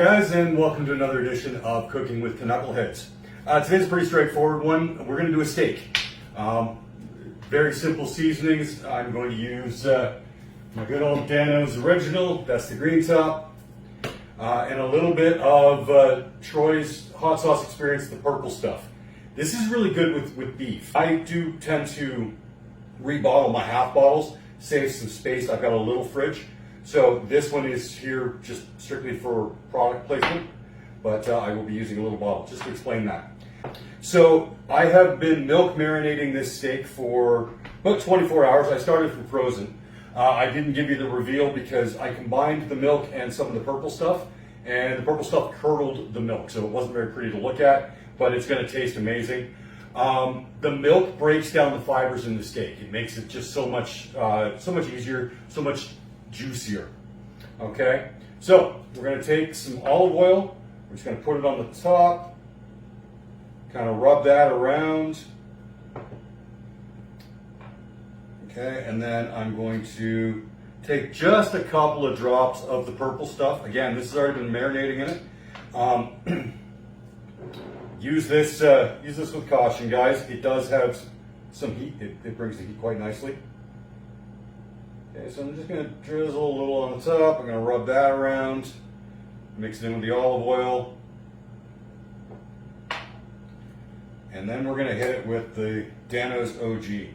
guys, and welcome to another edition of Cooking with Knuckleheads. Today's a pretty straightforward one. We're going to do a steak. Very simple seasonings. I'm going to use my good old Dano's Original, that's the green top, and a little bit of Troy's Hot Sauce Experience, the purple stuff. This is really good with beef. I do tend to rebottle my half bottles, save some space. I've got a little fridge. So this one is here just strictly for product placement, but I will be using a little bottle just to explain that. So I have been milk marinating this steak for about 24 hours. I started from frozen. I didn't give you the reveal because I combined the milk and some of the purple stuff, and the purple stuff curdled the milk, so it wasn't very pretty to look at, but it's going to taste amazing. The milk breaks down the fibers in the steak. It makes it just so much easier, so much juicier. Okay, so we're going to take some olive oil. We're just going to put it on the top, kind of rub that around. Okay, and then I'm going to take just a couple of drops of the purple stuff. Again, this has already been marinating in it. Use this with caution, guys. It does have some heat. It brings the heat quite nicely. Okay, so I'm just going to drizzle a little on the top. I'm going to rub that around, mix it in with the olive oil, and then we're going to hit it with the Dano's OG.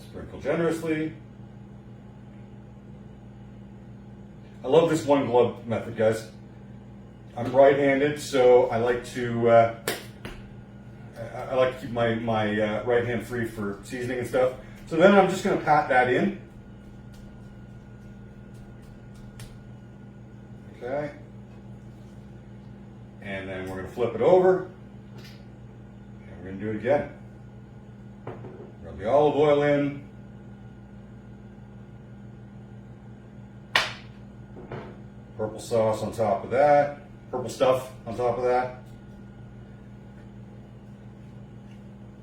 Sprinkle generously. I love this one glove method, guys. I'm right-handed, so I like to keep my right hand free for seasoning and stuff. So then I'm just going to pat that in. Okay. And then we're going to flip it over. And we're going to do it again. Rub the olive oil in. Purple sauce on top of that. Purple stuff on top of that.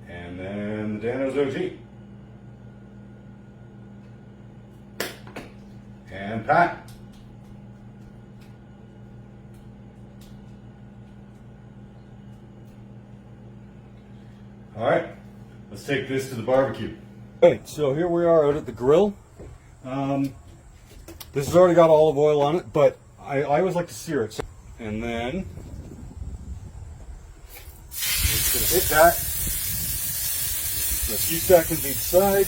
And then the Dano's OG. And pat. All right, let's take this to the barbecue. Okay, so here we are out at the grill. This has already got olive oil on it, but I always like to sear it. And then just going to hit that for a few seconds each side.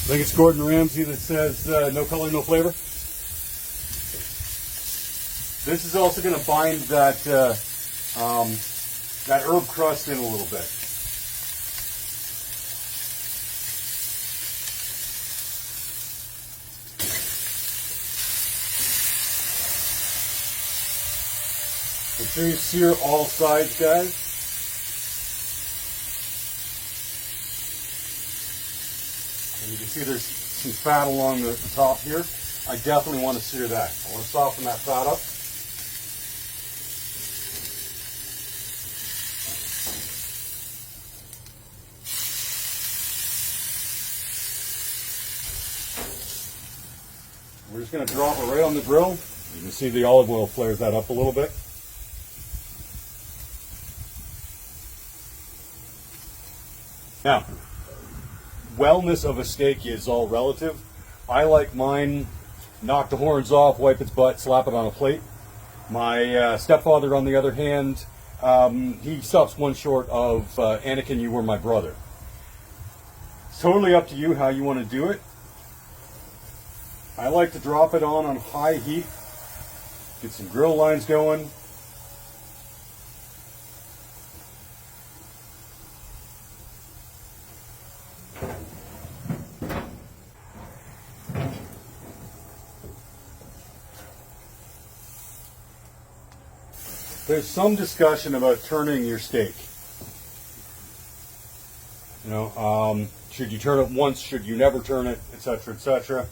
I think it's Gordon Ramsay that says no color, no flavor. This is also going to bind that that herb crust in a little bit. Make sure you sear all sides, guys. And you can see there's some fat along the top here. I definitely want to sear that. I want to soften that fat up. We're just going to drop it right on the grill. You can see the olive oil flares that up a little bit. Now, wellness of a steak is all relative. I like mine knock the horns off, wipe its butt, slap it on a plate. My stepfather, on the other hand, he stops one short of Anakin, you were my brother. It's totally up to you how you want to do it. I like to drop it on high heat, get some grill lines going. There's some discussion about turning your steak. You know, should you turn it once? Should you never turn it? Etc. Etc.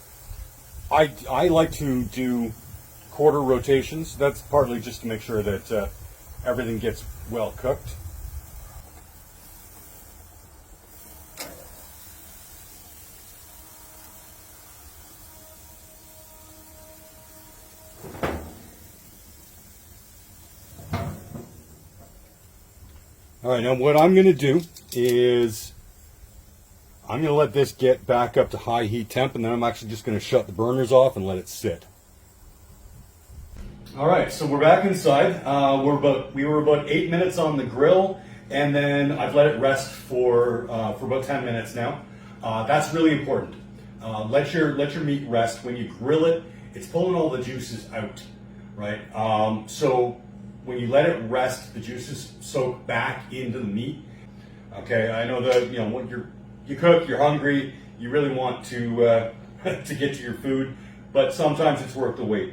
I like to do quarter rotations. That's partly just to make sure that everything gets well cooked. All right, now what I'm going to do is I'm going to let this get back up to high heat temp, and then I'm actually just going to shut the burners off and let it sit. All right, so we're back inside. We were about 8 minutes on the grill, and then I've let it rest for about 10 minutes now. That's really important. Let your meat rest. When you grill it, it's pulling all the juices out, right? So when you let it rest, the juices soak back into the meat. Okay, I know that when you cook, you're hungry, you really want to to get to your food, but sometimes it's worth the wait.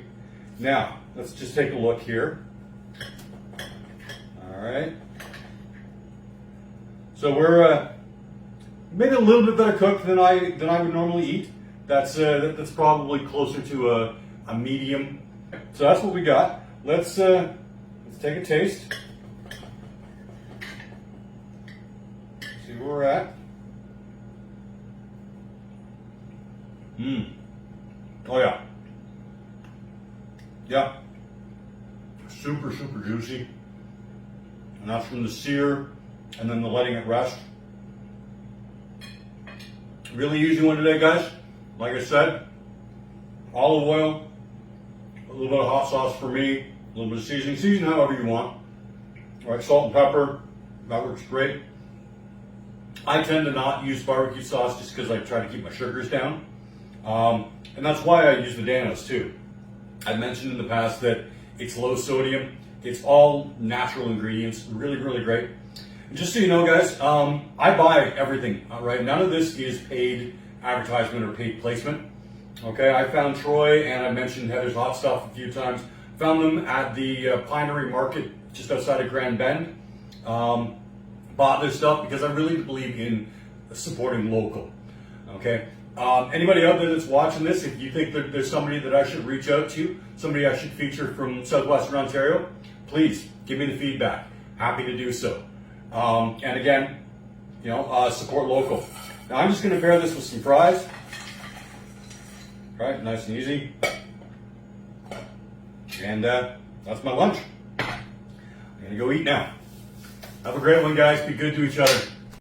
Now let's just take a look here. All right, so we're maybe a little bit better cooked than I would normally eat. That's probably closer to a medium. So that's what we got. Let's take a taste. See where we're at. Oh yeah. Yeah. Super juicy. And that's from the sear and then the letting it rest. Really easy one today, guys. Like I said, olive oil, a little bit of hot sauce for me, a little bit of seasoning. Season however you want. All right, salt and pepper, that works great. I tend to not use barbecue sauce just because I try to keep my sugars down. And that's why I use the Danos too. I mentioned in the past that it's low sodium. It's all natural ingredients, really great. And just so you know, guys, I buy everything, all right? None of this is paid advertisement or paid placement. Okay, I found Troy and I mentioned Heather's Hot Stuff a few times. Found them at the Pinery Market just outside of Grand Bend. Bought this stuff because I really believe in supporting local. Okay, anybody out there that's watching this, if you think that there's somebody that I should reach out to, somebody I should feature from Southwestern Ontario, please give me the feedback. Happy to do so. And again, support local. Now I'm just going to pair this with some fries. All right, nice and easy. And that's my lunch. I'm going to go eat now. Have a great one, guys. Be good to each other.